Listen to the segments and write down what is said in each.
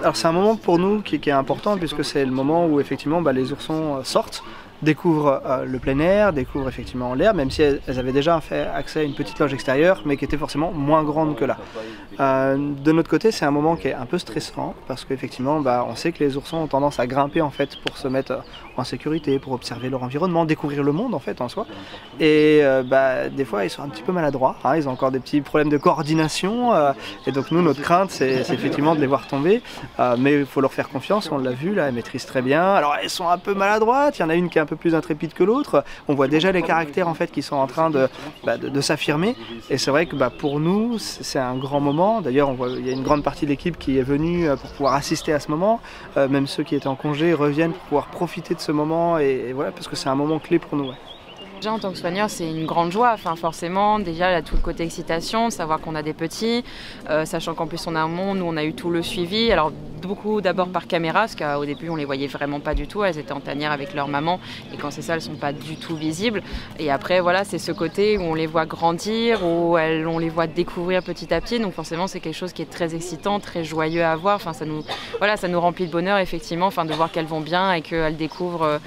Alors c'est un moment pour nous qui est important puisque c'est le moment où effectivement les oursons sortent, découvrent le plein air, découvrent effectivement l'air, même si elles avaient déjà fait accès à une petite loge extérieure, mais qui était forcément moins grande que là. De notre côté, c'est un moment qui est un peu stressant, parce qu'effectivement, on sait que les oursons ont tendance à grimper en fait pour se mettre en sécurité, pour observer leur environnement, découvrir le monde en fait en soi. Et des fois, ils sont un petit peu maladroits, hein, ils ont encore des petits problèmes de coordination, et donc nous, notre crainte, c'est effectivement de les voir tomber, mais il faut leur faire confiance, on l'a vu là, elles maîtrisent très bien. Alors elles sont un peu maladroites, il y en a une qui est un peu plus intrépide que l'autre, on voit déjà les caractères en fait qui sont en train de s'affirmer, et c'est vrai que pour nous c'est un grand moment. D'ailleurs il y a une grande partie de l'équipe qui est venue pour pouvoir assister à ce moment, même ceux qui étaient en congé reviennent pour pouvoir profiter de ce moment, et voilà, parce que c'est un moment clé pour nous. Ouais. Déjà en tant que soigneur, c'est une grande joie, forcément, déjà il y a tout le côté excitation, de savoir qu'on a des petits, sachant qu'en plus on a un monde où on a eu tout le suivi, alors beaucoup d'abord par caméra, parce qu'au début on les voyait vraiment pas du tout, elles étaient en tanière avec leur maman, et quand c'est ça, elles sont pas du tout visibles, et après voilà, c'est ce côté où on les voit grandir, où on les voit découvrir petit à petit, donc forcément c'est quelque chose qui est très excitant, très joyeux à voir, ça nous remplit de bonheur effectivement, de voir qu'elles vont bien et qu'elles découvrent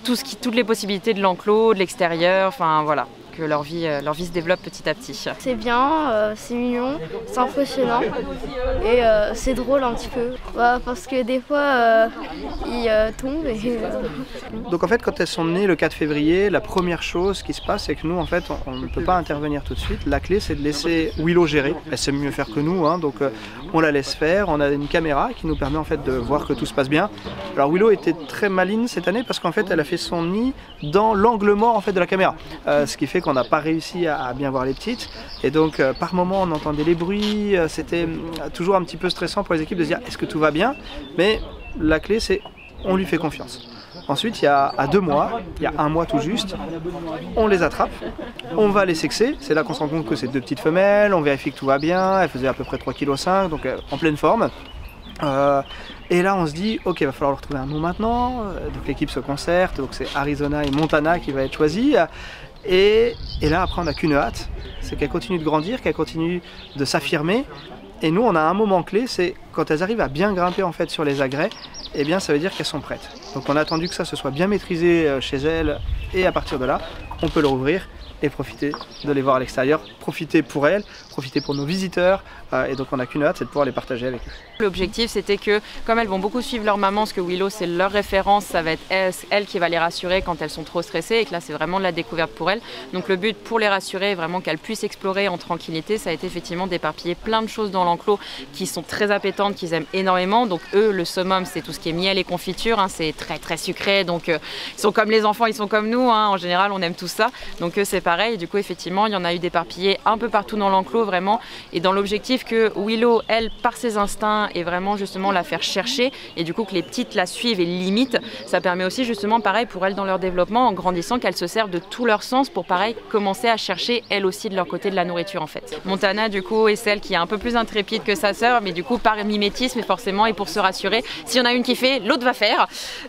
toutes les possibilités de l'enclos, de l'extérieur, voilà, que leur vie se développe petit à petit. C'est bien, c'est mignon, c'est impressionnant et c'est drôle un petit peu, parce que des fois ils tombent et... Donc en fait quand elles sont nées le 4 février, la première chose qui se passe c'est que nous en fait on ne peut pas intervenir tout de suite. La clé c'est de laisser Willow gérer, elle sait mieux faire que nous, hein, donc on la laisse faire, on a une caméra qui nous permet en fait de voir que tout se passe bien. Alors Willow était très maligne cette année parce qu'en fait elle a fait son nid dans l'angle mort en fait de la caméra, ce qui fait qu'on n'a pas réussi à bien voir les petites, et donc par moment on entendait les bruits, c'était toujours un petit peu stressant pour les équipes de se dire est-ce que tout va bien, mais la clé c'est on lui fait confiance. Ensuite, à 2 mois, il y a 1 mois tout juste, on les attrape, on va les sexer, c'est là qu'on se rend compte que c'est 2 petites femelles, on vérifie que tout va bien, elles faisaient à peu près 3,5 kg, donc en pleine forme. Et là on se dit ok, il va falloir leur trouver un nom maintenant, donc l'équipe se concerte, donc c'est Arizona et Montana qui va être choisi. Et là après on n'a qu'une hâte, c'est qu'elles continuent de grandir, qu'elles continuent de s'affirmer. Et nous on a un moment clé, c'est quand elles arrivent à bien grimper en fait sur les agrès, et bien ça veut dire qu'elles sont prêtes. Donc on a attendu que ça se soit bien maîtrisé chez elles, et à partir de là on peut leur ouvrir et profiter de les voir à l'extérieur, profiter pour elles, profiter pour nos visiteurs, et donc on n'a qu'une hâte, c'est de pouvoir les partager avec eux. L'objectif c'était que, comme elles vont beaucoup suivre leur maman, parce que Willow c'est leur référence, ça va être elle qui va les rassurer quand elles sont trop stressées, et que là c'est vraiment de la découverte pour elles. Donc le but pour les rassurer, vraiment qu'elles puissent explorer en tranquillité, ça a été effectivement d'éparpiller plein de choses dans l'enclos qui sont très appétantes, qu'ils aiment énormément. Donc eux, le summum c'est tout ce qui est miel et confiture, hein, c'est très très sucré, donc ils sont comme les enfants, ils sont comme nous, hein, en général on aime tout ça. Donc eux c'est pareil, et du coup effectivement il y en a eu d'éparpillés un peu partout dans l'enclos vraiment, et dans l'objectif que Willow, elle, par ses instincts, et vraiment justement la faire chercher, et du coup que les petites la suivent et l'imitent, ça permet aussi justement pareil pour elles dans leur développement, en grandissant, qu'elles se servent de tous leurs sens pour pareil commencer à chercher elles aussi de leur côté de la nourriture en fait. Montana du coup est celle qui est un peu plus intrépide que sa sœur, mais du coup par mimétisme et forcément, et pour se rassurer, s'il y en a une qui fait, l'autre va faire.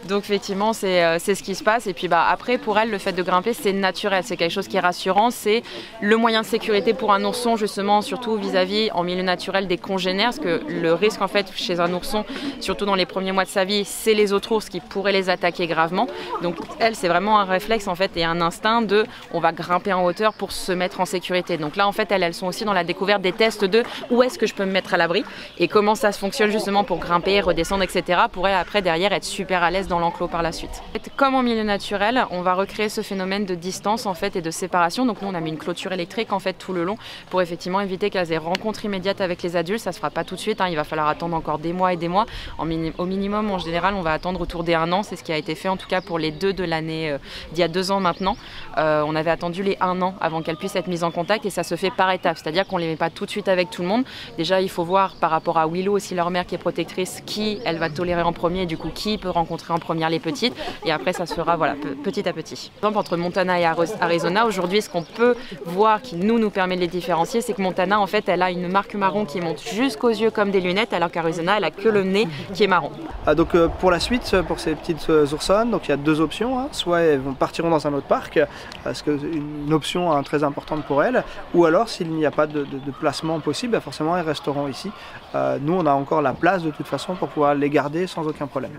Donc effectivement c'est ce qui se passe, et puis après pour elle le fait de grimper c'est naturel, c'est quelque chose qui est rassurant, c'est le moyen de sécurité pour un ourson justement, surtout vis-à-vis en milieu naturel des congénères, parce que le risque en fait chez un ourson, surtout dans les premiers mois de sa vie, c'est les autres ours qui pourraient les attaquer gravement. Donc elle c'est vraiment un réflexe en fait et un instinct de on va grimper en hauteur pour se mettre en sécurité. Donc là en fait elles sont aussi dans la découverte des tests de où est-ce que je peux me mettre à l'abri et comment ça se fonctionne justement pour grimper, redescendre, etc. pour elle après derrière être super à l'aise dans l'enclos par la suite. Comme en milieu naturel, on va recréer ce phénomène de distance en fait et de séparation. Donc nous on a mis une clôture électrique en fait tout le long pour effectivement éviter qu'elles aient rencontre immédiate avec les adultes. Ça se fera pas tout de suite, hein. Il va falloir attendre encore des mois et des mois. Au minimum en général on va attendre autour des 1 an, c'est ce qui a été fait en tout cas pour les 2 de l'année d'il y a 2 ans maintenant. On avait attendu les 1 an avant qu'elles puissent être mises en contact, et ça se fait par étapes, c'est-à-dire qu'on les met pas tout de suite avec tout le monde. Déjà il faut voir par rapport à Willow aussi, leur mère qui est protectrice, qui elle va tolérer en premier, et du coup qui peut rencontrer en première les petites, et après ça se fera voilà, petit à petit. Par exemple entre Montana et Arizona aujourd'hui aujourd'hui, ce qu'on peut voir qui nous permet de les différencier, c'est que Montana, en fait, elle a une marque marron qui monte jusqu'aux yeux comme des lunettes, alors qu'Arizona, elle a que le nez qui est marron. Donc pour la suite, pour ces petites oursonnes, donc il y a deux options, hein. Soit elles partiront dans un autre parc, parce que une option très importante pour elles, ou alors s'il n'y a pas de placement possible, forcément elles resteront ici. Nous on a encore la place de toute façon pour pouvoir les garder sans aucun problème.